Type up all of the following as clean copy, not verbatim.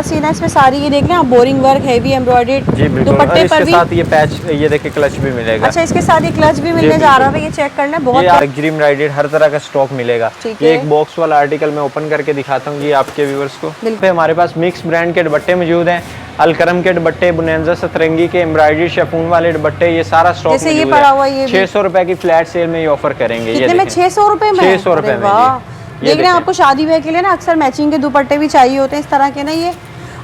Scene है इसमें सारी, ये देख रहे हैं आप, बोरिंग वर्क, हेवी एम्ब्रॉयडर्ड दुपट्टे पर भी। साथ ये पैच, ये देखिए क्लच भी मिलेगा। अच्छा, इसके साथ ये क्लच भी मिलने जा रहा है, ये चेक करना है। बहुत लग्जरी एम्ब्रॉयडर्ड हर तरह का स्टॉक मिलेगा। ये एक बॉक्स वाला आर्टिकल मैं ओपन करके दिखाता हूँ जी आपके व्यूअर्स को। हमारे पास मिक्स ब्रांड के दुपट्टे मौजूद हैं, अलकरम के दुपट्टे, बुनेंजा सतरंगी के, एम्ब्रॉयडरी शिफॉन वाले दुपट्टे, ये सारा स्टॉक जैसे ये पड़ा हुआ है, 600 रुपए की फ्लैट सेल में ये ऑफर करेंगे। कितने में? 600 रुपए में। 600 रुपए में। देख रहे हैं, आपको शादी ब्याह के लिए ना अक्सर मैचिंग के दुपट्टे भी चाहिए होते हैं इस तरह के ना, ये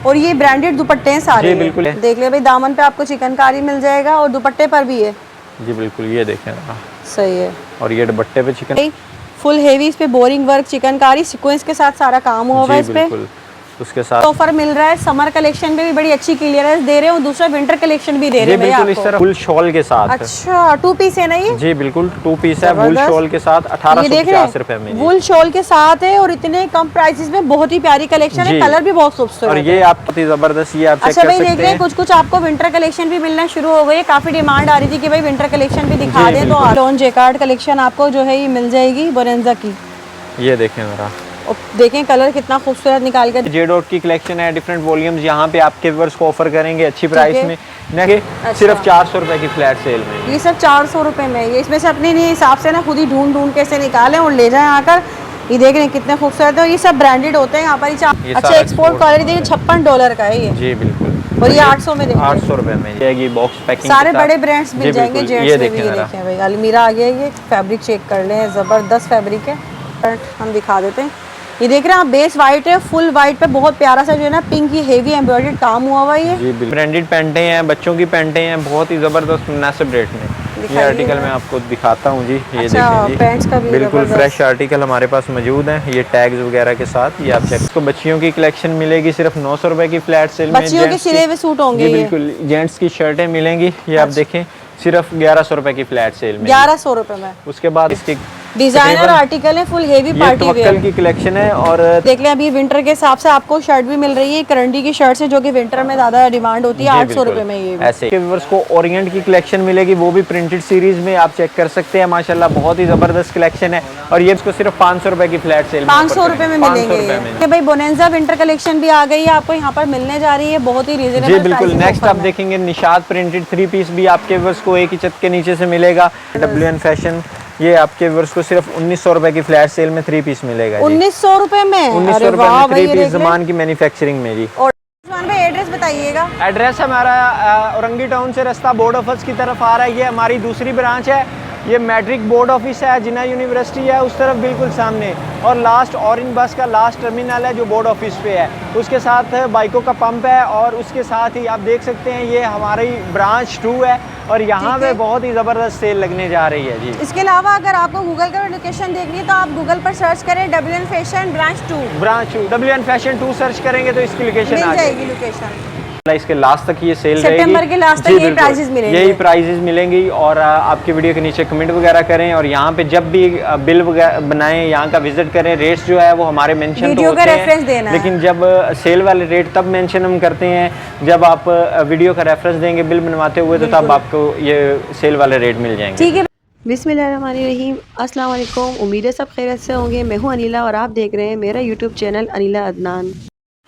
और ये ब्रांडेड दुपट्टे हैं सारे। जी बिल्कुल। देख ले भाई, दामन पे आपको चिकनकारी मिल जाएगा और दुपट्टे पर भी है। जी बिल्कुल, ये देखें सही है। और ये दुपट्टे पे चिकन फुल हेवी, इस पे बोरिंग वर्क, चिकनकारी सीक्वेंस के साथ सारा काम हुआ है इस पे। उसके साथ ऑफर मिल रहा है। समर कलेक्शन में भी बड़ी अच्छी क्लियरेंस दे रहे हो, दूसरा विंटर कलेक्शन भी दे रहे हैं बिल्कुल इस तरह फुल शॉल के साथ। अच्छा, 2 पीस है ना ये? जी बिल्कुल 2 पीस है, वुल शॉल के साथ 1850 रुपए में। वुल शॉल के साथ है और इतने कम प्राइसेस में बहुत ही प्यारी कलेक्शन है, कलर भी बहुत खूबसूरत और ये आपकी जबरदस्त, ये आप चेक अच्छा कर भाई सकते देख रहे हैं, कुछ आपको विंटर कलेक्शन भी मिलना शुरू हो गई है। काफी डिमांड आ रही थी कि भाई विंटर कलेक्शन भी दिखा दें, तो लॉन जेकार्ड कलेक्शन आपको जो है ये मिल जाएगी बोरेंजा की। ये देखें जरा, देखें कलर कितना खूबसूरत निकाल कर। जे डॉट की कलेक्शन है, डिफरेंट वॉल्यूम्स यहाँ पे आपके व्यूअर्स को ऑफर करेंगे अच्छी प्राइस में। सिर्फ 400 रुपए की फ्लैट सेल में, ये सब 400 रुपए में। ये इसमें से अपने हिसाब से ना खुद ही ढूंढ के से निकालें और ले जाएं आकर। ये देख रहे हैं कितने खूबसूरत है, ये सब ब्रांडेड होते हैं यहाँ पर। अच्छा, एक्सपोर्ट क्वालिटी देखिए, $56 का है ये। जी बिल्कुल। और ये 800 में, 800 रुपए में जाएगी बॉक्स पैकिंग। सारे बड़े ब्रांड्स मिल जाएंगे जेंट्स में भी। ये देखें भाई, अलमीरा आ गया, ये फैब्रिक चेक कर लें, जबरदस्त फैब्रिक है। हम दिखा देते हैं, ये देख रहे हैं आप, बेस वाइट है, फुल वाइट पे बहुत प्यारा सा जो है ना पिंक की हेवी एम्ब्रॉयडर्ड काम हुआ हुआ है। ये ब्रांडेड पैंटे हैं, बच्चों की पैंटे हैं, बहुत ही जबरदस्त मुनासिब रेट में। ये आर्टिकल मैं आपको दिखाता हूँ जी, ये देखें जी, पैंट्स का भी बिल्कुल फ्रेश आर्टिकल हमारे पास मौजूद है। ये टैग्स वगैरह के साथ ये आप चेक। तो बच्चियों की कलेक्शन मिलेगी सिर्फ 900 रुपए की फ्लैट सेल में। बच्चियों के सिले हुए सूट होंगे, बिल्कुल। जेंट्स की शर्टें मिलेंगी, ये आप देखें सिर्फ 1100 रुपए की फ्लैट सेल में, 1100 रुपए में। उसके बाद इसकी डिजाइनर आर्टिकल है, फुल हेवी पार्टी वेयर की कलेक्शन है। और देख लें, अभी विंटर के हिसाब से आपको शर्ट भी मिल रही है, करंडी की शर्ट है जो कि विंटर में ज्यादा डिमांड होती है। 800 रुपए में ये ऐसे व्यूअर्स को ओरिएंट की कलेक्शन मिलेगी, वो भी प्रिंटेड सीरीज में, आप चेक कर सकते हैं। माशाल्लाह बहुत ही जबरदस्त कलेक्शन है। और ये इसको सिर्फ 500 रुपए की फ्लैट सेल 500 रुपए में मिलेंगे। भाई बोनेंजा विंटर कलेक्शन भी आ गई है, आपको यहाँ पर मिलने जा रही है बहुत ही रीजनेबल। जी बिल्कुल। नेक्स्ट आप देखेंगे निशात प्रिंटेड 3 पीस भी आपके व्यूअर्स को एक ही छत के नीचे से मिलेगा। WN फैशन, ये आपके व्यूअर्स को सिर्फ 1900 रुपए की फ्लैट सेल में 3 पीस मिलेगा। 1900 रुपए में? 1900 रुपए में 3 पीस ज़मान की मैन्युफैक्चरिंग में जी। और उस्मान भाई एड्रेस बताइएगा। एड्रेस हमारा औरंगी टाउन से रास्ता बोर्ड ऑफिस की तरफ आ रहा है, ये हमारी दूसरी ब्रांच है। ये मैट्रिक बोर्ड ऑफिस है, जिन्ना यूनिवर्सिटी है उस तरफ बिल्कुल सामने। और लास्ट ऑरेंज बस का लास्ट टर्मिनल है जो बोर्ड ऑफिस पे है, उसके साथ बाइकों का पंप है। और उसके साथ ही आप देख सकते हैं ये हमारी ब्रांच 2 है और यहाँ पे बहुत ही ज़बरदस्त सेल लगने जा रही है जी। इसके अलावा अगर आपको गूगल पर लोकेशन देखनी है तो आप गूगल पर सर्च करें WN fashion branch 2। WN fashion 2 search करेंगे तो इसकी लोकेशन आ जाएगी। लोकेशन इसके लास्ट तक ये सेल सितंबर के लास्ट तक यही प्राइसेस मिलेंगे। यही प्राइसेस मिलेंगी। और आपके वीडियो के नीचे कमेंट वगैरह करें और यहाँ पे जब भी बिल बनाएं, यहाँ का विजिट करें। रेट्स जो है वो हमारे मेंशन तो होते हैं, लेकिन जब सेल वाले रेट तब मेंशन हम करते हैं जब आप वीडियो का रेफरेंस देंगे बिल बनवाते हुए, तो तब आपको ये सेल वाले रेट मिल जाएंगे। ठीक है। बिस्मिल्लाहिर्रहमानिर्रहीम, अस्सलाम वालेकुम। उम्मीद है सब खैरियत से होंगे। मैं हूँ अनिला और आप देख रहे हैं मेरा यूट्यूब चैनल अनिला अदनान।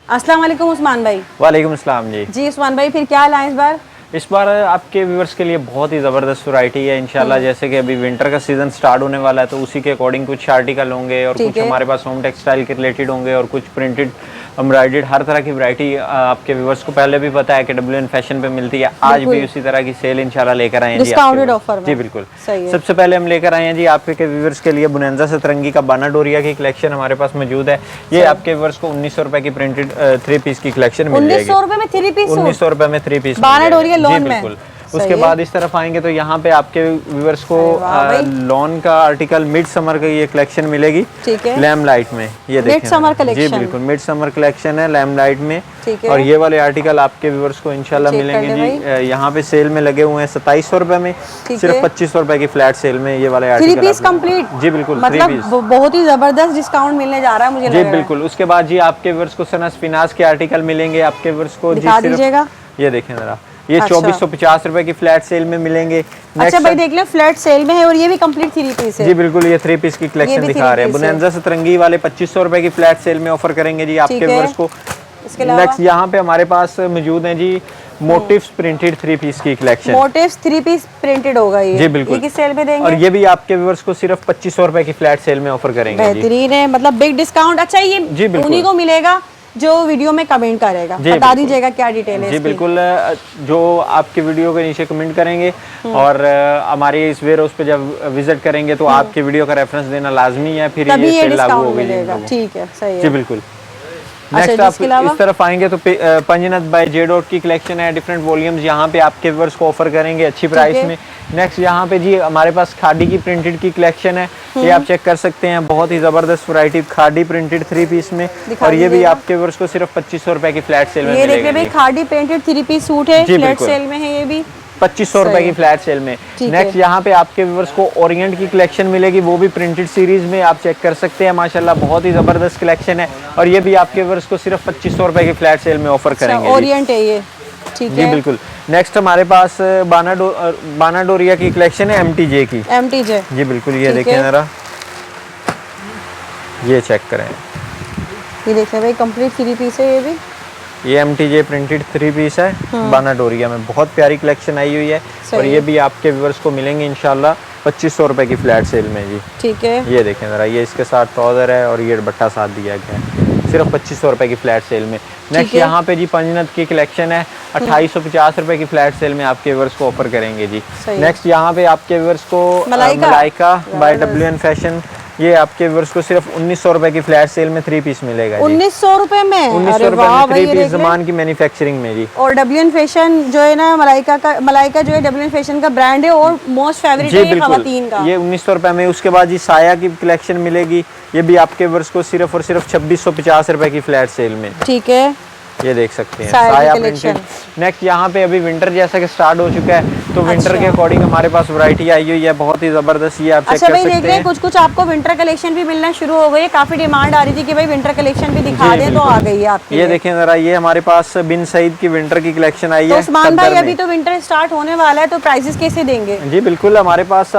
अस्सलाम वालेकुम उस्मान भाई। वालेकुम अस्सलाम जी। जी उस्मान भाई, फिर क्या लाएं इस बार? इस बार आपके व्यूअर्स के लिए बहुत ही ज़बरदस्त वैरायटी है इंशाल्लाह। जैसे कि अभी विंटर का सीज़न स्टार्ट होने वाला है, तो उसी के अकॉर्डिंग कुछ आर्टिकल होंगे और कुछ हमारे पास होम टेक्सटाइल के रिलेटेड होंगे और कुछ प्रिंटेड एम्ब्रॉयडर्ड, हर तरह की वैरायटी आपके व्यूअर्स को पहले भी पता है कि WN फैशन पे मिलती है। आज भी उसी तरह की सेल इंशाल्लाह लेकर आए हैं डिस्काउंटेड ऑफर में। जी बिल्कुल। सबसे पहले हम लेकर आए हैं जी आपके व्यूअर्स के लिए बुनेंजा सतरंगी का बाना डोरिया की कलेक्शन हमारे पास मौजूद है। ये आपके व्यूअर्स को 1900 रुपए की प्रिंटेड 3 पीस की कलेक्शन मिल जाएगी। 1900 रुपए में 3 पीस? 1900 रुपए में 3 पीस बाना डोरिया लॉन में। बिल्कुल। उसके बाद इस तरफ आएंगे तो यहाँ पे आपके व्यूअर्स को लॉन का आर्टिकल मिड समर का ये कलेक्शन मिलेगी लैम लाइट में। ये देखिए मिड समर कलेक्शन। जी बिल्कुल, मिड समर कलेक्शन है लैम लाइट में। और ये वाले आर्टिकल आपके व्यूअर्स को इंशाल्लाह मिलेंगे जी। यहाँ पे सेल में लगे हुए हैं 2700 रुपए में, सिर्फ 2500 रुपए की फ्लैट सेल में ये वाले आर्टिकल। 3 piece complete? जी बिल्कुल, मतलब बहुत ही जबरदस्त डिस्काउंट मिलने जा रहा है मुझे। जी बिल्कुल। उसके बाद जी आपके व्यूअर्स को सनस फिनास के आर्टिकल मिलेंगे आपके व्यूअर्स को। दिखा दीजिएगा। ये देखें जरा, ये 2450 रुपए की फ्लैट सेल में मिलेंगे। अच्छा भाई देख ले, फ्लैट सेल में है और ये भी कंप्लीट 3 पीस है। जी बिल्कुल, ये 3 पीस की कलेक्शन दिखा रहे हैं। बुनेंजा सतरंगी वाले 2500 रुपए की फ्लैट सेल में ऑफर करेंगे जी आपके व्यूअर्स को। इसके अलावा नेक्स्ट यहाँ पे हमारे पास मौजूद है जी मोटिव्स प्रिंटेड 3 पीस की कलेक्शन। मोटिव्स 3 पीस प्रिंटेड होगा ये जी बिल्कुल। ये किस सेल में देंगे? और ये भी आपके व्यूअर्स को सिर्फ 2500 रुपए की फ्लैट सेल में ऑफर करेंगे जी। बेहतरीन है, मतलब बिग डिस्काउंट। अच्छा ये जी बिल्कुल। उन्हीं को मिलेगा जो वीडियो में कमेंट करेगा। बता दीजिएगा क्या डिटेल है जी इसकी। बिल्कुल, जो आपके वीडियो के नीचे कमेंट करेंगे और हमारे इस वेयर हाउस पे जब विजिट करेंगे तो आपके वीडियो का रेफरेंस देना लाजमी है, फिर ये सेल लागू हो गई। ठीक है, सही है जी बिल्कुल। नेक्स्ट आप इस तरफ आएंगे तो पंजनत बाय जे डॉट की कलेक्शन है, डिफरेंट वॉल्यूम्स यहाँ पे आपके व्यूअर्स को ऑफर करेंगे अच्छी प्राइस में। नेक्स्ट यहाँ पे जी हमारे पास खादी की प्रिंटेड की कलेक्शन है, ये आप चेक कर सकते हैं, बहुत ही जबरदस्त वैरायटी खादी प्रिंटेड 3 पीस में, और ये भी आपके व्यूअर्स को सिर्फ 2500 रुपए की फ्लैट सेल में मिलेगा। ये देखिए भाई खादी प्रिंटेड 3 पीस सूट है, फ्लैट सेल में है, ये भी 2500 रुपए की फ्लैट सेल में। नेक्स्ट यहाँ पे आपके व्यूअर्स को ओरिएंट की कलेक्शन मिलेगी, वो भी प्रिंटेड सीरीज में, आप चेक कर सकते हैं, माशाल्लाह बहुत ही जबरदस्त कलेक्शन है, और ये भी आपके व्यूअर्स को सिर्फ 2500 रुपए की फ्लैट सेल में ऑफर करेंगे। ओरिएंट है ये, ठीक है जी बिल्कुल। नेक्स्ट हमारे पास बानाडोरिया की कलेक्शन है MTJ की। MTJ जी बिल्कुल, ये देखिए जरा, ये चेक करें, ये देखिए भाई कंप्लीट 3 पीस है ये भी। ये MTJ प्रिंटेड 3 पीस है बानाडोरिया में, बहुत प्यारी कलेक्शन आई हुई है, और ये भी आपके व्यूअर्स को मिलेंगे इंशाल्लाह 2500 रुपए की फ्लैट सेल में जी। ठीक है, ये देखें जरा, ये इसके साथ ट्राउजर है और ये दुपट्टा साथ दिया गया है, सिर्फ 2500 रुपए की फ्लैट सेल में। नेक्स्ट यहाँ पे जी पंजनत की कलेक्शन है, 2850 रुपए की फ्लैट सेल में आपके व्यूअर्स को ऑफर करेंगे जी। नेक्स्ट यहाँ पे आपके व्यूअर्स को मलाइका बाय WN फैशन, ये आपके व्यूअर्स को सिर्फ 1900 रुपए की फ्लैट सेल में 3 पीस मिलेगा। 1900 रुपए में? 1900 रुपए में 3 पीस ज़मान की मैन्युफैक्चरिंग में जी। और WN फैशन जो है ना, मलाइका जो है WN फैशन का ब्रांड है और मोस्ट फेवरेट है ये खवातीन का। ये 1900 रुपए में। उसके बाद जी साया की कलेक्शन मिलेगी, ये भी आपके व्यूअर्स को सिर्फ और सिर्फ 2650 रुपए की फ्लैट सेल में। ठीक है, ये देख सकते हैं साया प्रिंटेड। नेक्स्ट यहाँ पे अभी विंटर जैसा कि स्टार्ट हो चुका है, तो विंटर के अकॉर्डिंग हमारे पास वैरायटी आई हुई है, बहुत ही जबरदस्त, ये आप चेक कर सकते हैं। कुछ कुछ आपको विंटर कलेक्शन भी मिलना शुरू हो गई है, काफी डिमांड आ रही थी कि भाई विंटर कलेक्शन भी दिखा दें, तो आ गई है आपकी। ये देखें जरा, ये हमारे पास बिन सईद की विंटर की कलेक्शन आई है। उस्मान भाई अभी तो विंटर स्टार्ट होने वाला है, तो प्राइसेस कैसे देंगे? जी बिल्कुल, हमारे पास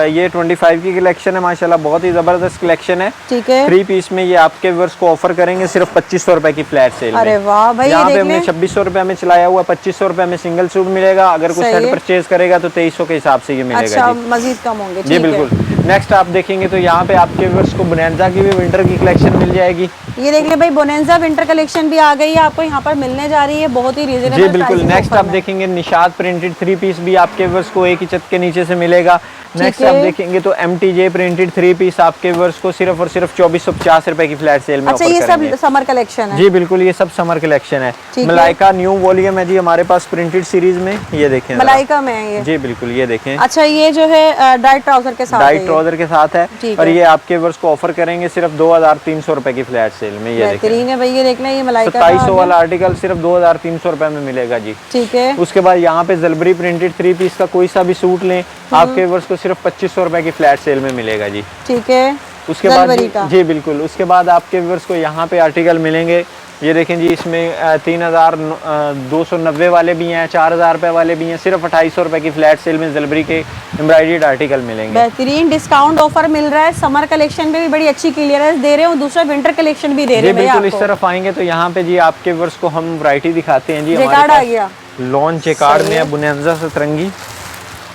ये 25 की कलेक्शन है, माशाल्लाह बहुत ही जबरदस्त कलेक्शन है। ठीक है, 3 पीस में ये आपके व्यूअर्स को ऑफर करेंगे सिर्फ 2500 रुपए की फ्लैट सेल में। अरे वाह भाई, यहाँ पे हमने 2600 रुपए में चलाया हुआ, 2500 रुपए में सिंगल सूट मिलेगा, अगर कोई सेट परचेज करेगा तो 2300 के हिसाब से ये मिलेगा। अच्छा, मजीद कम होंगे। जी बिल्कुल। नेक्स्ट आप देखेंगे तो यहाँ पे आपके व्यूअर्स को बोनेंजा की भी विंटर की कलेक्शन मिल जाएगी। ये देख ले भाई, बोनेंजा विंटर कलेक्शन भी आ गई है, आपको यहाँ पर मिलने जा रही है, बहुत ही रीजनेबल। जी बिल्कुल। नेक्स्ट आप देखेंगे निशात प्रिंटेड 3 पीस भी आपके व्यूअर्स को एक ही छत के नीचे से मिलेगा। नेक्स्ट आप देखेंगे तो MTJ प्रिंटेड 3 पीस आपके व्यूअर्स को सिर्फ और सिर्फ 2450 रुपए की फ्लैट सेल में। अच्छा, ये सब समर कलेक्शन है? जी बिल्कुल, ये सब समर कलेक्शन है। मलाइका न्यू वॉल्यूम है जी हमारे पास प्रिंटेड सीरीज में, ये देखें मलाइका में है ये। जी बिल्कुल, ये देखें। अच्छा, ये जो है डाइट ट्राउजर के साथ, डाइट ट्राउजर के साथ है, और ये आपके व्यूअर्स को ऑफर करेंगे सिर्फ 2300 रुपए की फ्लैट सेल में। ये बेहतरीन है भाई, ये देख लें, ये मलाइका 2700 वाला आर्टिकल सिर्फ 2300 रुपए में मिलेगा जी। ठीक है। उसके बाद यहाँ पे जलबरी प्रिंटेड 3 पीस का कोई सा भी सूट लें, आपके व्यूअर्स को सिर्फ 2500 रुपए की फ्लैट सेल में मिलेगा जी। ठीक है। उसके बाद जी बिल्कुल, उसके बाद आपके व्यूअर्स को यहाँ पे आर्टिकल मिलेंगे, ये देखें जी, इसमें 3290 वाले भी हैं, 4000 रुपए वाले भी हैं, सिर्फ 2800 रुपए की फ्लैट सेल में जलबरी के एम्ब्रॉयडर्ड आर्टिकल मिलेंगे। बेहतरीन डिस्काउंट ऑफर मिल रहा है, समर कलेक्शन पे भी बड़ी अच्छी क्लियरेंस दे रहे हो, दूसरा विंटर कलेक्शन भी दे रहे हैं। बिल्कुल, इस तरफ आएंगे तो यहाँ पे जी आपके व्यूअर्स को हम वैरायटी दिखाते हैं जी। जेकार्ड आ गया, लॉन जेकार्ड में है, बुनेंजा सतरंगी,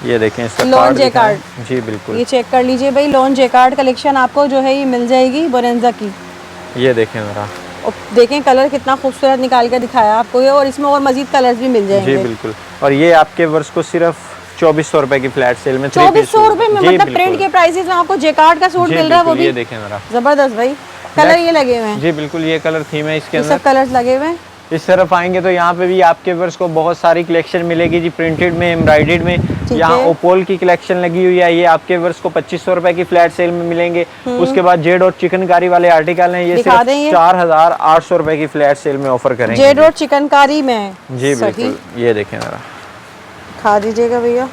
ये देखें इसका लॉन जेकार्ड। जी बिल्कुल, ये चेक कर लीजिए भाई, लॉन जेकार्ड कलेक्शन आपको जो है ये मिल जाएगी बुनेंजा की। ये देखें जरा, और देखें कलर कितना खूबसूरत निकाल के दिखाया आपको ये, और इसमें और मजीद कलर्स भी मिल जाएंगे। जी बिल्कुल, और ये आपके वर्ष को सिर्फ 2400 रुपए की फ्लैट सेल में 2400 रुपए में, मतलब प्रिंट के प्राइसेस में आपको जेकार्ड का सूट मिल रहा है, वो भी ये देखें जरा, जबरदस्त भाई। कलर ये लगे हुए हैं? जी बिल्कुल, ये कलर थीम है इसके अंदर, सब कलर्स लगे हुए हैं। इस तरफ आएंगे तो यहाँ पे भी आपके वर्ष को बहुत सारी कलेक्शन मिलेगी जी, प्रिंटेड में, एम्ब्रॉयडर्ड में। यहाँ ओपोल की कलेक्शन लगी हुई है, ये आपके वर्ष को 2500 रुपए की फ्लैट सेल में मिलेंगे। उसके बाद जेड और चिकनकारी वाले आर्टिकल हैं, ये सिर्फ 4800 रुपए की फ्लैट सेल में ऑफर करेंगे। जेड और चिकनकारी में? जी बिल्कुल, ये देखें जरा, खा दीजिएगा भैया।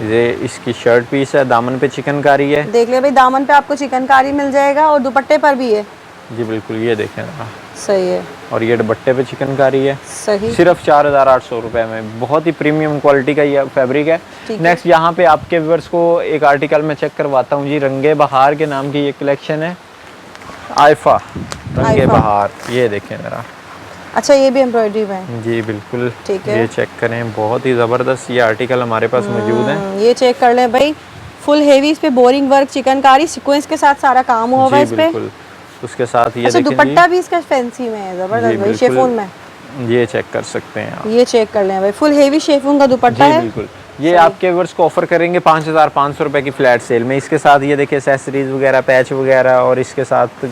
ये इसकी शर्ट पीस है, दामन पे चिकनकारी है, देख ले भाई, दामन पे आपको चिकनकारी मिल जाएगा और दुपट्टे पर भी है। जी बिल्कुल, ये देखें जरा, सही है। और ये दुपट्टे पे चिकनकारी है, सही, सिर्फ 4800 रुपए में, बहुत ही प्रीमियम क्वालिटी का ये फैब्रिक है। नेक्स्ट यहाँ पे आपके व्यूअर्स को एक आर्टिकल मैं चेक करवाता हूँ जी, रंगे बहार के नाम की ये कलेक्शन है, आइफा रंगे बहार, ये देखें जरा, अच्छा ये भी एम्ब्रॉयडरी में है। जी बिल्कुल, ठीक है। ये चेक करें, बहुत ही ज़बरदस्त ये आर्टिकल हमारे पास मौजूद है। ये चेक कर लें भाई, फुल हेवी, इस पे बोरिंग वर्क, चिकनकारी सीक्वेंस के साथ सारा काम हुआ हुआ है इस पे। बिल्कुल, उसके साथ ये अच्छा देखें दुपट्टा भी इसका फैंसी में है, जबरदस्त भाई, शेफून में। ये चेक कर सकते हैं आप। ये चेक कर लें भाई, फुल हेवी शेफून का दुपट्टा जी है। बिल्कुल, ये आपके व्यूअर्स को ऑफर करेंगे 5500 रुपए की फ्लैट सेल में। इसके साथ ये देखिए एक्सेसरीज वगैरह, पैच वगैरह, और इसके साथ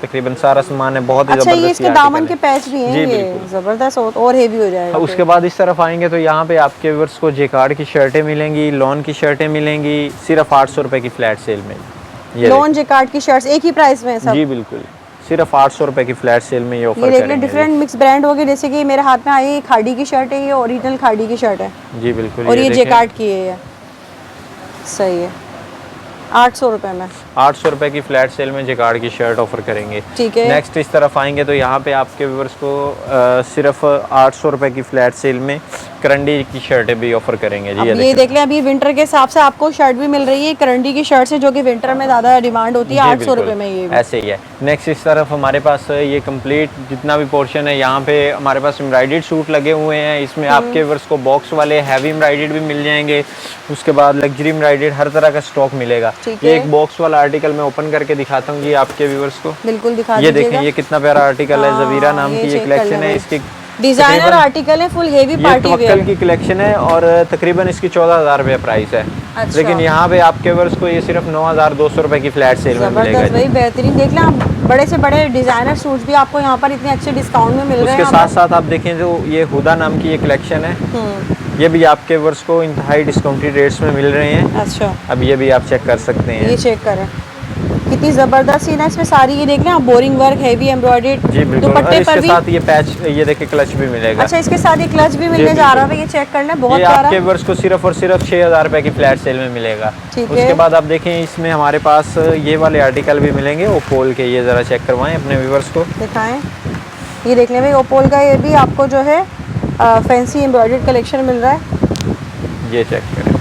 तकरीबन सारा सामान है। बहुत ही अच्छा जबरदस्त ये इसके दामन के पैच भी हैं, जी ये बिल्कुल। जबरदस्त और हेवी हो जाएगा। उसके बाद इस तरफ आएंगे तो यहाँ पे आपके व्यूअर्स को जेकार्ड की शर्टें मिलेंगी, लॉन की शर्टें मिलेंगी, सिर्फ 800 रुपए की फ्लैट सेल में। ये लॉन जेकार्ड की शर्ट्स एक ही प्राइस में है सब। जी बिल्कुल, सिर्फ 800 रुपए की फ्लैट सेल में ये ऑफर ये देख करेंगे। लें, डिफरेंट मिक्स ब्रांड हो गए, जैसे कि मेरे हाथ में आई है खाड़ी की शर्ट है, ये ओरिजिनल खाड़ी की शर्ट है। जी बिल्कुल, और ये देखें, जेकार्ड की है ये। सही है, 800 रुपए में 800 रुपए की फ्लैट सेल में जेकार्ड की शर्ट ऑफर करेंगे। ठीक है। नेक्स्ट इस तरफ आएंगे तो यहाँ पे आपके व्यूअर्स को सिर्फ 800 रुपए की फ्लैट सेल में करंडी की शर्टें भी ऑफर करेंगे। जी अब ये देख लें, अभी विंटर के हिसाब से आपको शर्ट भी मिल रही है करंडी की शर्ट से, जो कि विंटर में ज़्यादा डिमांड होती है। 800 रुपए में ये भी। ऐसे ही है। नेक्स्ट इस तरफ हमारे पास ये कंप्लीट जितना भी पोर्शन है, यहाँ पे हमारे पास एम्ब्रॉयडर्ड सूट लगे हुए हैं। इसमें आपके व्यूअर्स को बॉक्स वाले हैवी एम्ब्रॉयडर्ड भी मिल जाएंगे। उसके बाद लग्जरी एम्ब्रॉयडर्ड, हर तरह का स्टॉक मिलेगा। ये एक बॉक्स वाला आर्टिकल मैं ओपन करके दिखाता हूँ जी आपके व्यूअर्स को। बिल्कुल दिखा ये दीजिएगा। देखें, ये कितना प्यारा आर्टिकल है। जवीरा नाम की ये कलेक्शन है। इसकी डिजाइनर आर्टिकल है, फुल हेवी पार्टी वेयर की कलेक्शन है और तकरीबन इसकी 14,000 रुपये प्राइस है। अच्छा। लेकिन यहाँ पे आपके व्यूअर्स को ये सिर्फ 9,200 रुपए की फ्लैट सेल में मिलेगा। जबरदस्त भाई, बेहतरीन। देख लें आप, बड़े से बड़े डिजाइनर सूट्स भी आपको यहाँ पर इतने अच्छे डिस्काउंट में मिल रहे हैं। उसके साथ साथ आप देखें जो ये हुदा नाम की ये कलेक्शन है, ये भी आपके व्यूअर्स को इंतहाई डिस्काउंटेड रेट्स में मिल रहे हैं। अच्छा, अब ये भी आप चेक कर सकते हैं। ये चेक करें, कितनी जबरदस्त सीन है इसमें सारी। ये देख लें आप, बोरिंग वर्क, हेवी एम्ब्रॉयडर्ड जी बिल्कुल, और दुपट्टे पर इसके भी। साथ ये पैच, ये देखिए क्लच भी मिलेगा। अच्छा, इसके साथ ये क्लच भी मिलने जा रहा है, ये चेक करना, बहुत ये प्यारा। आपके व्यूअर्स को सिर्फ और सिर्फ 6,000 रुपए की फ्लैट सेल में मिलेगा। ठीक है। उसके बाद आप देखें इसमें हमारे पास ये वाले आर्टिकल भी मिलेंगे ओपोल के। ये ज़रा चेक करवाएं अपने व्यूअर्स को। दिखाएं, ये देख लें भाई, ओपोल का ये भी आपको जो है फैंसी एम्ब्रॉयडर्ड कलेक्शन मिल रहा है। ये चेक करें,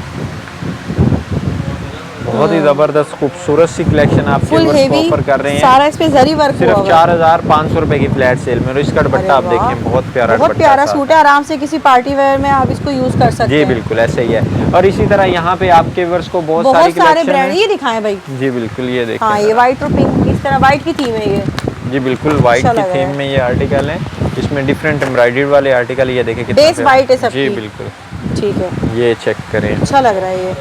बहुत ही जबरदस्त खूबसूरत सी कलेक्शन आपके फुल व्यूअर्स को हेवी, ऑफर कर रहे हैं। सारा इस पे जरी वर्क सिर्फ हुआ हुआ है। 4,500 रुपए की फ्लैट सेल में। और इसका दुपट्टा आप देखें, बहुत प्यारा, बहुत प्यारा सूट है, आराम से किसी पार्टी वेयर में आप इसको यूज कर सकते जी हैं। बिल्कुल ऐसे ही है। और इसी तरह यहाँ पे आपके व्यूअर्स को बहुत सारे ब्रांड, ये दिखाएं भाई। जी बिल्कुल, ये देखिए। हाँ, ये व्हाइट और पिंक, इस तरह व्हाइट की थीम है ये। जी बिल्कुल, व्हाइट की थीम में ये आर्टिकल है। इसमें डिफरेंट एम्ब्रॉयडर्ड वाले आर्टिकल, ये देखें कितना बेस व्हाइट है सबकी। जी बिल्कुल, ठीक है, ये चेक करें, अच्छा लग रहा है ये।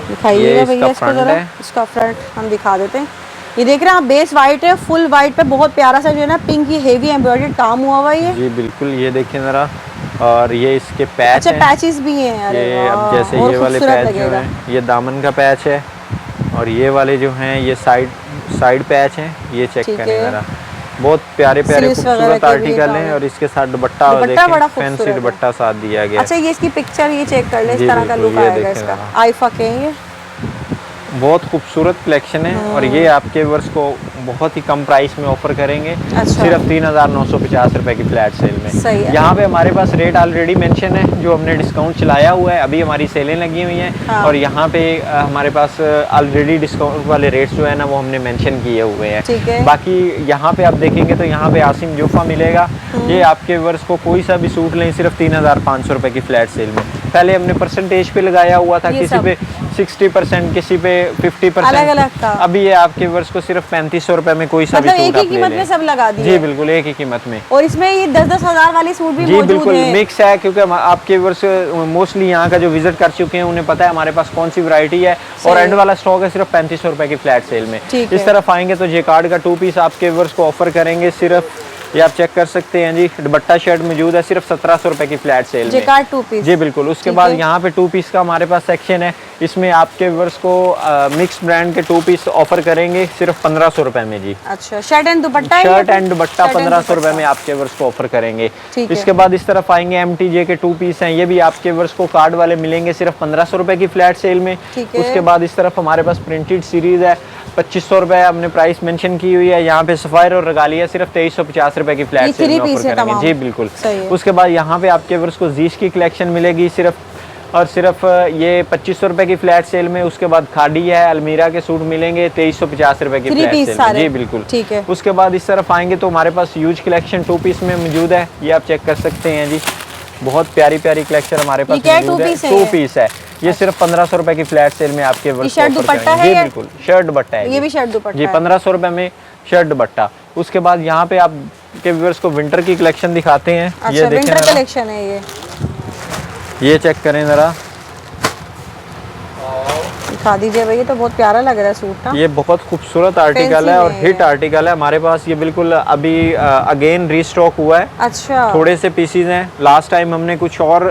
दिखाइएगा भैया इसको जरा, इसका फ्रंट हम दिखा देते हैं। ये देख रहे हैं आप, बेस वाइट है, फुल वाइट पे बहुत प्यारा सा जो है ना पिंक की हेवी एम्ब्रॉयडर्ड काम हुआ हुआ है ये। जी बिल्कुल, ये देखिए जरा। और ये इसके पैच अच्छा, पैचेस भी हैं। अरे ये अब जैसे ये वाले पैच जो हैं, ये दामन का पैच है। और ये वाले जो हैं ये साइड पैच हैं। ये चेक करें जरा, बहुत प्यारे प्यारे खूबसूरत आर्टिकल हैं। और इसके साथ दुपट्टा देखें, फैंसी दुपट्टा साथ दिया गया। अच्छा, ये इसकी पिक्चर ये चेक कर ले, इस तरह का लुक आएगा इसका। आईफा के ये बहुत खूबसूरत कलेक्शन है। और ये आपके व्यूअर्स को बहुत ही कम प्राइस में ऑफर करेंगे। अच्छा। सिर्फ 3,950 रुपए की फ्लैट सेल में। सही है। यहाँ पे हमारे पास रेट ऑलरेडी मेंशन है, जो हमने डिस्काउंट चलाया हुआ है। अभी हमारी सेलें लगी हुई हैं। हाँ। और यहाँ पे हमारे पास ऑलरेडी डिस्काउंट वाले रेट्स जो है ना वो हमने मेंशन किए हुए हैं। ठीक है। बाकी यहाँ पे आप देखेंगे तो यहाँ पे आसिम जूफा मिलेगा। ये आपके व्यूअर्स को कोई सा भी सूट लें सिर्फ 3,500 रुपए की फ्लैट सेल में। पहले हमने परसेंटेज पे लगाया हुआ था, किसी पे 60%, किसी पे 50%, अलग-अलग था। अभी ये आपके वर्ष को सिर्फ 3500 रुपए में कोई सा भी मतलब सूट एक ही आप ले कीमत लें। में सब लगा दिए। जी बिल्कुल, एक ही कीमत में। और इसमें ये 10-10 हज़ार वाले सूट भी जी मौजूद बिल्कुल हैं। मिक्स है, क्योंकि आपके वर्ष मोस्टली यहाँ का जो विजिट कर चुके हैं उन्हें पता है हमारे पास कौन सी वैरायटी है। और एंड वाला स्टॉक है सिर्फ 3500 रुपए की फ्लैट सेल में। इस तरफ आएंगे तो जेकार्ड का 2 पीस आपके वर्ष को ऑफर करेंगे। सिर्फ ये आप चेक कर सकते हैं जी, दुपट्टा शर्ट मौजूद है सिर्फ 1700 रुपए की फ्लैट सेल में। Jacquard 2 piece. जी बिल्कुल। उसके बाद यहाँ पे 2 पीस का हमारे पास सेक्शन है। इसमें आपके व्यूअर्स को मिक्स ब्रांड के 2 पीस ऑफर करेंगे सिर्फ 1500 रुपए में जी। अच्छा, शर्ट एंड दुपट्टा 1500 रुपए में आपके व्यूअर्स को ऑफर करेंगे। इसके बाद इस तरफ आएंगे MTJ के 2 पीस हैं, ये भी आपके व्यूअर्स को कार्ड वाले मिलेंगे सिर्फ 1500 रुपए की फ्लैट सेल में। उसके बाद इस तरफ हमारे पास प्रिंटेड सीरीज है, 2500 रुपए हमने प्राइस मेंशन की हुई है। यहाँ पे सफायर और रगालिया सिर्फ 2350 रुपए की फ्लैट सेल में ऑफर करेंगे। जी बिल्कुल। उसके बाद यहाँ पे आपके व्यूअर्स को जीश की कलेक्शन मिलेगी सिर्फ और सिर्फ ये 2500 रुपए की फ्लैट सेल में। उसके बाद खाड़ी है, अलमीरा के सूट मिलेंगे 2350 रुपए की फ्लैट सेल में। जी बिल्कुल, ठीक है। उसके बाद इस तरफ आएंगे तो हमारे पास ह्यूज कलेक्शन 2 पीस में मौजूद है, ये आप चेक कर सकते हैं जी। बहुत प्यारी प्यारी कलेक्शन हमारे पास मौजूद है। 2 पीस है ये, सिर्फ 1500 रुपए की फ्लैट सेल में आपके शर्ट दुपट्टा है। जी बिल्कुल, शर्ट दुपट्टा है, ये भी शर्ट दुपट्टा जी 1500 रुपए में शर्ट दुपट्टा। उसके बाद यहाँ पे आपके व्यूअर्स को विंटर की कलेक्शन दिखाते हैं। ये विंटर कलेक्शन है ये चेक करें जरा, दिखा दीजिए भाई। ये तो बहुत प्यारा लग रहा है सूट ना। ये बहुत खूबसूरत आर्टिकल है और हिट आर्टिकल है हमारे पास। ये बिल्कुल अभी अगेन रीस्टॉक हुआ है। अच्छा, थोड़े से पीसीज हैं। लास्ट टाइम हमने कुछ और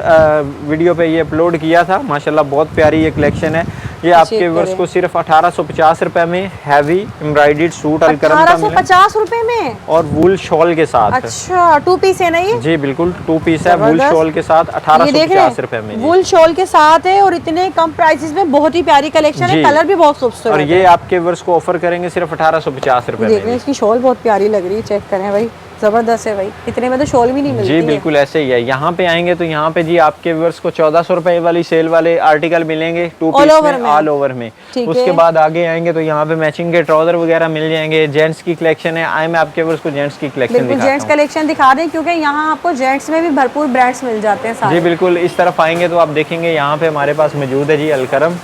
वीडियो पे ये अपलोड किया था। माशाल्लाह बहुत प्यारी ये कलेक्शन है। ये आपके व्यूअर्स को सिर्फ 1850 रुपए में हैवी एम्ब्रॉयडर्ड सूट अलकरम का 1850 रुपए में और वूल शॉल के साथ। अच्छा, 2 पीस है ना ये? जी बिल्कुल 2 पीस है वूल शॉल के साथ 1850 रुपए में। वूल शॉल के साथ है और इतने कम प्राइसेस में बहुत ही प्यारी कलेक्शन है। कलर भी बहुत खूबसूरत और ये आपके व्यूअर्स को ऑफर करेंगे सिर्फ 1850 रुपए में। देखिए इसकी शॉल बहुत प्यारी लग रही है, चेक करें भाई, जबरदस्त है भाई। इतने में तो शॉल भी नहीं मिलती जी बिल्कुल ऐसे ही है। यहाँ पे आएंगे तो यहाँ पे जी आपके व्यूअर्स को 1400 रुपए वाली सेल वाले आर्टिकल मिलेंगे 2 पीस में ऑल ओवर में। उसके बाद आगे आएंगे तो यहाँ पे मैचिंग के ट्राउजर वगैरह मिल जाएंगे। जेंट्स की कलेक्शन है, आए मैं आपके व्यूअर्स को जेंट्स की कलेक्शन दिखाता हूं। जेंट्स कलेक्शन दिखा दें क्योंकि यहाँ आपको जेंट्स में भी भरपूर ब्रांड्स मिल जाते हैं सारे। जी बिल्कुल, इस तरफ आएंगे तो आप देखेंगे यहाँ पे हमारे पास मौजूद है जी अलकरम,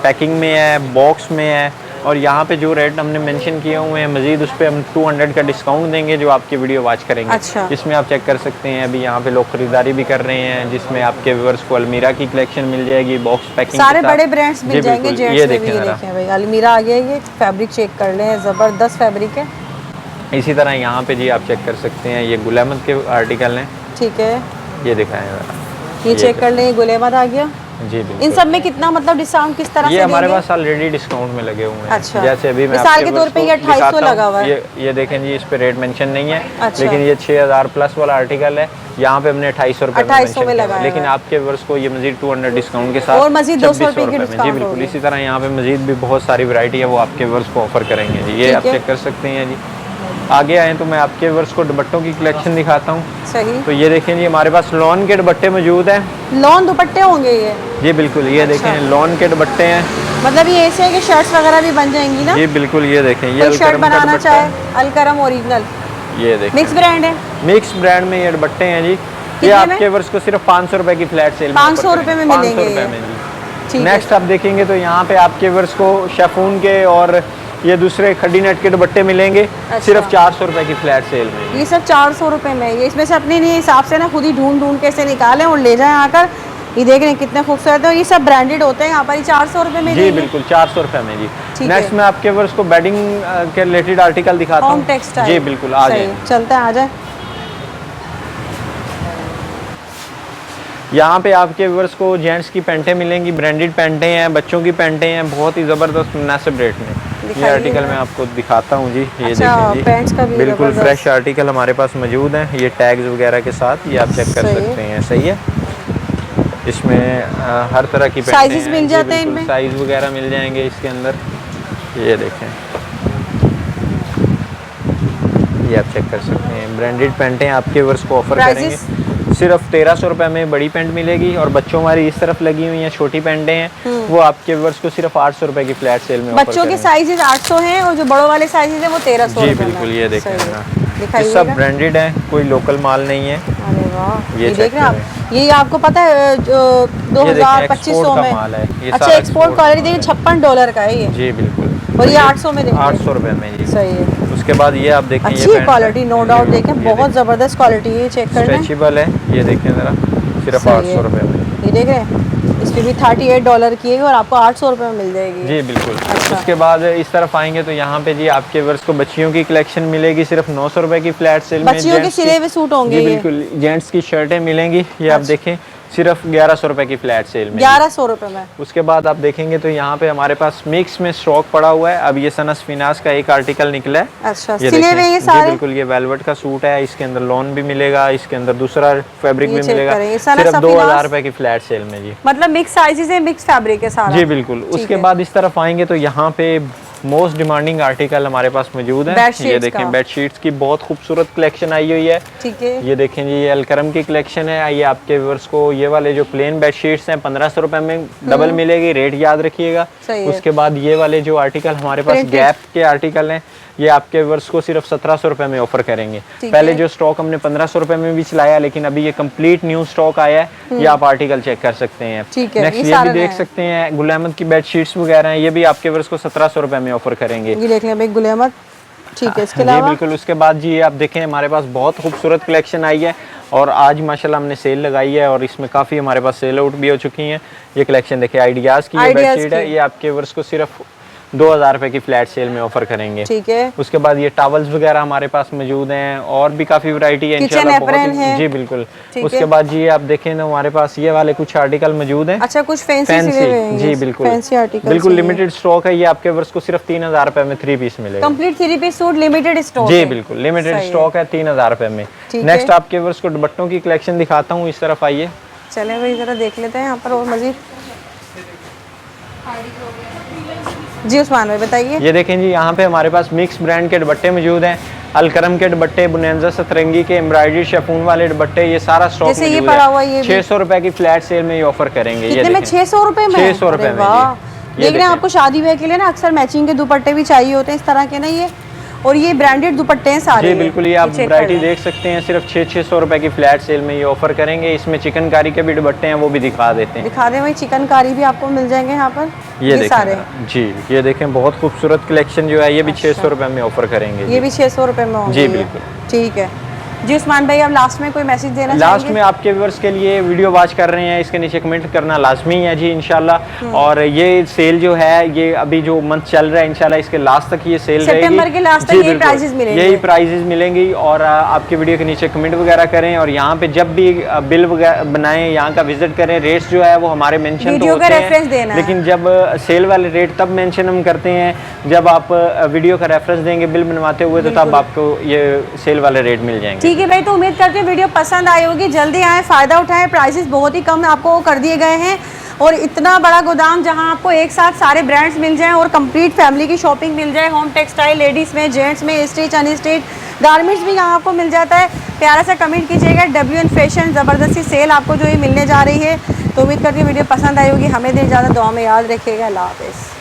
पैकिंग में है, बॉक्स में है। और यहाँ पे जो रेट हमने मेंशन किए हुए हैं मजीद उस पर हम 200 का डिस्काउंट देंगे जो आपकी वीडियो वॉच करेंगे। अच्छा। इसमें आप चेक कर सकते हैं अभी यहाँ पे लोग खरीदारी भी कर रहे हैं, जिसमें आपके व्यूअर्स को अलमीरा की कलेक्शन मिल जाएगी, बॉक्स पैकिंग सारे बड़े ब्रांड्स मिल जाएंगे। ये देखें भाई, अलमीरा आ गया। ये फैब्रिक चेक कर लें, जबरदस्त फैब्रिक है। इसी तरह यहाँ पे जी आप चेक कर सकते हैं ये गुल अहमद के आर्टिकल हैं। ठीक है, ये दिखाएं, ये चेक कर लें, गुल अहमद आ गया। जी बिल्कुल। इन सब में कितना मतलब डिस्काउंट किस तरह से ये हमारे पास ऑलरेडी डिस्काउंट में लगे हुए हैं। अच्छा। जैसे अभी मैं मिसाल के तौर पे ये 2800 लगा हुआ है। ये देखें जी, इस पे रेट मेंशन नहीं है। अच्छा। लेकिन ये 6000 प्लस वाला आर्टिकल है, यहाँ पे हमने 2800 रुपए में लगाया। लेकिन आपके व्यूअर्स को ये मजीद 200 डिस्काउंट के साथ और मजीद 200 रुपए की डिस्काउंट। जी बिल्कुल। इसी तरह यहाँ पे मजीद भी बहुत सारी वैरायटी है वो आपके व्यूअर्स को ऑफर करेंगे जी। ये आप चेक कर सकते हैं जी। आगे आए तो मैं आपके व्यूअर्स को दुपट्टों की कलेक्शन दिखाता हूँ। सही। तो ये देखें जी, हमारे पास लॉन के दुपट्टे मौजूद हैं। लॉन दुपट्टे होंगे ये? जी बिल्कुल, ये देखें लॉन के दुपट्टे हैं। मतलब ये ऐसे है कि शर्ट्स वगैरह भी बन जाएंगी ना? जी बिल्कुल, ये देखें ये शर्ट बनाना चाहे अलकरम ओरिजिनल, ये देखें मिक्स ब्रांड है। मिक्स ब्रांड में ये दुपट्टे हैं जी। ये आपके वर्ष को सिर्फ 500 रुपए की फ्लैट सेल 500 रुपए में मिलेंगे। 500 रुपए में जी। नेक्स्ट आप देखेंगे तो यहाँ पे आपके वर्ष को शेफून के और ये दूसरे खड्डी नेट के दुपट्टे मिलेंगे। अच्छा। सिर्फ 400 रुपए की फ्लैट सेल में। ये सब 400 रुपए में। ये इसमें से अपने लिए हिसाब से ना खुद ही ढूंढ के से निकालें और ले जाएं आकर। ये देख रहे हैं कितने खूबसूरत है। ये सब ब्रांडेड होते हैं यहाँ पर। 400 रुपए में जी बिल्कुल, 400 रुपए में जी। नेक्स्ट मैं आपके वर्ष को बेडिंग के रिलेटेड आर्टिकल दिखाता हूँ। जी बिल्कुल, आ जाए, चलते हैं, आ जाए। यहाँ पे आपके व्यूअर्स को जेंट्स की पैंटें मिलेंगी, ब्रांडेड पैंटें हैं, बच्चों की पैंटें हैं, बहुत ही ज़बरदस्त मुनासिब रेट में। ये आर्टिकल मैं आपको दिखाता हूँ जी। ये देखें जी, पैंट्स का भी बिल्कुल फ्रेश आर्टिकल हमारे पास मौजूद हैं। ये टैग्स वगैरह के साथ ये आप चेक कर सकते हैं। सही है। इसमें हर तरह की साइजेस मिल जाते हैं, इनमें साइज वगैरह मिल जाएंगे इसके अंदर। ये देखें, ये आप चेक कर सकते हैं। ब्रांडेड पैंटें आपके व्यूअर्स को ऑफर करेंगे। सिर्फ 1300 रुपए में बड़ी पैंट मिलेगी और बच्चों हमारी इस तरफ लगी हुई हैं छोटी पैंटें हैं, वो आपके व्यूअर्स को सिर्फ 800 रुपए की फ्लैट सेल में। बच्चों के साइजेस 800 हैं और जो बड़ों वाले साइजेस हैं वो 1300। जी बिल्कुल, ये देखें ना, ये सब ब्रांडेड है, कोई लोकल माल नहीं है। अरे वाह, ये देख रहे हैं आप। ये आपको पता है 2000-2500 में माल है। अच्छा, एक्सपोर्ट क्वालिटी देखिए, $56 का है ये। जी बिल्कुल, और ये 800 में देंगे। 800 रुपए में जी। सही है। उसके बाद ये आप देखें, अच्छी क्वालिटी, नो डाउट। देखें बहुत जबरदस्त क्वालिटी है, चेक कर लें। स्ट्रेचेबल है, ये देखें जरा, सिर्फ 800 रुपए में। ये देख रहे हैं, इसकी भी $38 की है और आपको 800 रुपए में मिल जाएगी। जी बिल्कुल। अच्छा। उसके बाद इस तरफ आएंगे तो यहाँ पे जी आपके वर्ष को बच्चियों की कलेक्शन मिलेगी सिर्फ 900 रुपए की फ्लैट सेल में। बच्चियों के सिले हुए सूट होंगे। जी बिल्कुल, जेंट्स की शर्टें मिलेंगी। ये आप देखें, सिर्फ 1100 रुपए की फ्लैट सेल में। 1100 रुपए में। उसके बाद आप देखेंगे तो यहाँ पे हमारे पास मिक्स में स्टॉक पड़ा हुआ है। अब ये सनस फिनास का एक आर्टिकल निकला है। अच्छा, सिले हुए ये सारे? जी बिल्कुल, ये वेलवेट का सूट है, इसके अंदर लॉन भी मिलेगा, इसके अंदर दूसरा फैब्रिक भी मिलेगा। सिर्फ 2000 रुपए की फ्लैट सेल में जी। मतलब मिक्स साइजेस है, मिक्स फैब्रिक है सारा। जी बिल्कुल। उसके बाद इस तरफ आएंगे तो यहाँ पे मोस्ट डिमांडिंग आर्टिकल हमारे पास मौजूद है। बेडशीट्स ये देखें का। बेडशीट्स की बहुत खूबसूरत कलेक्शन आई हुई है। ठीक है। ये देखें जी, ये अलकरम की कलेक्शन है। आइए आपके व्यूअर्स को ये वाले जो प्लेन बेडशीट्स हैं 1500 रुपए में डबल मिलेगी, रेट याद रखिएगा। सही है। उसके बाद ये वाले जो आर्टिकल हमारे पास Printed। गैप के आर्टिकल हैं, ये आपके व्यूअर्स को सिर्फ 1700 रुपए में ऑफर करेंगे। ठीक पहले है। जो स्टॉक हमने 1500 रुपए में भी चलाया, लेकिन अभी ये कंप्लीट न्यू स्टॉक आया है। ये आप आर्टिकल चेक कर सकते हैं। ठीक है, नेक्स्ट ये ये सारा भी देख नया है। सकते हैं, गुल अहमद की बेडशीट्स वगैरह हैं, ये भी आपके व्यूअर्स को 1700 रुपए में ऑफर करेंगे। ये देख लें भाई गुल अहमद। ठीक है, इसके जी अलावा बिल्कुल। उसके बाद जी आप देखें हमारे पास बहुत खूबसूरत कलेक्शन आई है और आज माशाल्लाह हमने सेल लगाई है और इसमें काफ़ी हमारे पास सेल आउट भी हो चुकी हैं। ये कलेक्शन देखिए, आइडियाज़ की ये Ideas बेडशीट है, की। ये आपके वर्ष को सिर्फ 2000 रुपए की फ्लैट सेल में ऑफर करेंगे। ठीक है। उसके बाद ये टॉवल्स वगैरह हमारे पास मौजूद हैं और भी काफ़ी वैरायटी है Kitchen इंशाल्लाह बहुत apron है। जी बिल्कुल। ठीक उसके है। बाद जी आप देखें तो हमारे पास ये वाले कुछ आर्टिकल मौजूद हैं। अच्छा, कुछ फैंसी सिले हुए हैं। जी बिल्कुल, फैंसी आर्टिकल बिल्कुल लिमिटेड स्टॉक है। ये आपके वर्ष को सिर्फ 3000 रुपए में 3 पीस मिलेगा। Complete 3 piece suit limited stock जी बिल्कुल, लिमिटेड सही है। स्टॉक है 3000 रुपए में। ठीक नेक्स्ट है। आपके वर्ष को दुपट्टों की कलेक्शन दिखाता हूँ, इस तरफ आइए। चले भाई जरा देख लेते हैं यहाँ पर और मजीद। जी उस्मान भाई बताइए। ये देखें जी, यहाँ पे हमारे पास मिक्स ब्रांड के दुपट्टे मौजूद हैं। अलकरम के दुपट्टे, बुनैंजा सतरंगी के एम्ब्रॉयडरी शिफॉन वाले दुपट्टे, ये सारा स्टॉक जैसे ये मौजूद पड़ा हुआ है, ये है। भी। 600 रुपए की फ्लैट सेल में ये ऑफर करेंगे। ये कितने में? देखें 600 रुपए में? 600 रुपए अरे में वाह। जी। देख रहे हैं, आपको शादी ब्याह के लिए ना अक्सर मैचिंग के दुपट्टे भी चाहिए होते हैं इस तरह के ना, ये और ये ब्रांडेड दुपट्टे हैं सारे। जी बिल्कुल, ये आप चेक कर वैरायटी लें। देख सकते हैं। सिर्फ 600 रुपए की फ्लैट सेल में ये ऑफर करेंगे। इसमें चिकनकारी के भी दुपट्टे हैं, वो भी दिखा देते हैं। दिखा दें भाई, चिकनकारी भी आपको मिल जाएंगे यहाँ पर। ये देखें सारे जी, ये देखें बहुत खूबसूरत कलेक्शन जो है, ये भी 600 रुपए में ऑफर करेंगे। ये भी 600 रुपए में होंगे जी ये। बिल्कुल। ठीक है जी उस्मान भाई, अब लास्ट में कोई मैसेज देना लास्ट चाहेंगे? में आपके व्यूअर्स के लिए वीडियो वॉच कर रहे हैं, इसके नीचे कमेंट करना लाजमी है जी इंशाल्लाह। और ये सेल जो है, ये अभी जो मंथ चल रहा है इंशाल्लाह इसके लास्ट तक ये सेल रहेगी। सितंबर के लास्ट तक जी यही बिल्कुल, प्राइजेस मिलेंगे। यही प्राइजेस मिलेंगी। और आपके वीडियो के नीचे कमेंट वगैरह करें और यहाँ पे जब भी बिल वगैरह बनाएं, यहाँ का विजिट करें। रेट्स जो है वो हमारे मेंशन तो वीडियो का होते रेफरेंस हैं, देना है। लेकिन जब सेल वाले रेट तब मेंशन हम करते हैं जब आप वीडियो का रेफरेंस देंगे बिल बनवाते हुए, तो तब आपको ये सेल वाले रेट मिल जाएंगे। ठीक है भाई, तो उम्मीद करते हैं वीडियो पसंद आई होगी। जल्दी आए, फ़ायदा उठाएं। प्राइसेस बहुत ही कम आपको कर दिए गए हैं और इतना बड़ा गोदाम जहां आपको एक साथ सारे ब्रांड्स मिल जाएं और कंप्लीट फैमिली की शॉपिंग मिल जाए। होम टेक्सटाइल, लेडीज़ में, जेंट्स में, स्टिच अनस्टिच गारमेंट्स भी यहाँ आपको मिल जाता है। प्यारा सा कमेंट कीजिएगा। WN फैशन ज़बरदस्ती सेल आपको जो ये मिलने जा रही है। तो उम्मीद करती हूँ वीडियो पसंद आई होगी। हमें दें इजाज़त, दुआ में याद रखिएगा। अल्लाह हाफ़िज़।